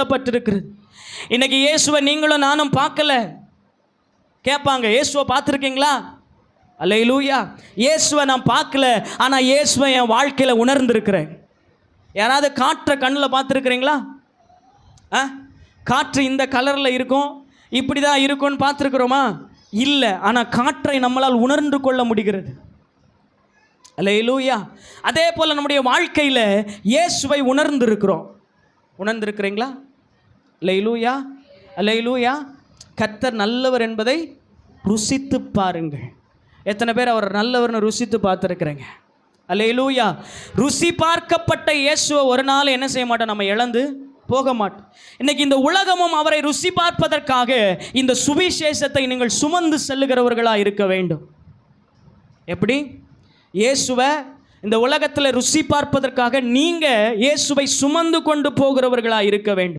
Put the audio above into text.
சொல்லப்பட்டிருக்கிறது. இன்னைக்கு இயேசுவை நீங்களும் நானும் பார்க்கல. கேட்பாங்க, இயேசுவை பார்த்துருக்கீங்களா? அல்லேலூயா. இயேசுவை நான் பார்க்கல, ஆனால் இயேசுவை என் வாழ்க்கையில் உணர்ந்திருக்கிறேன். யாராவது காற்றை கண்ணில் பார்த்துருக்குறீங்களா? காற்று இந்த கலரில் இருக்கும், இப்படி தான் இருக்கும்னு பார்த்துருக்குறோமா? இல்லை. ஆனால் காற்றை நம்மளால் உணர்ந்து கொள்ள முடிகிறது. அல்லேலூயா. அதே போல் நம்முடைய வாழ்க்கையில் இயேசுவை உணர்ந்திருக்கிறீங்களா? அல்லேலூயா, அல்லேலூயா. கர்த்தர் நல்லவர் என்பதை ருசித்து பாருங்கள். எத்தனை பேர் அவர் நல்லவர்னு ருசித்து பார்த்துருக்குறேங்க? அல்லேலூயா. ருசி பார்க்கப்பட்ட இயேசுவை ஒரு நாள் என்ன செய்ய மாட்டோம், நம்ம இழந்து போக மாட்டோம். இன்னைக்கு இந்த உலகமும் அவரை ருசி பார்ப்பதற்காக இந்த சுவிசேஷத்தை நீங்கள் சுமந்து செல்லுகிறவர்களாக இருக்க வேண்டும். எப்படி? இயேசுவை இந்த உலகத்தில் ருசி பார்ப்பதற்காக நீங்கள் இயேசுவை சுமந்து கொண்டு போகிறவர்களாக இருக்க வேண்டும்.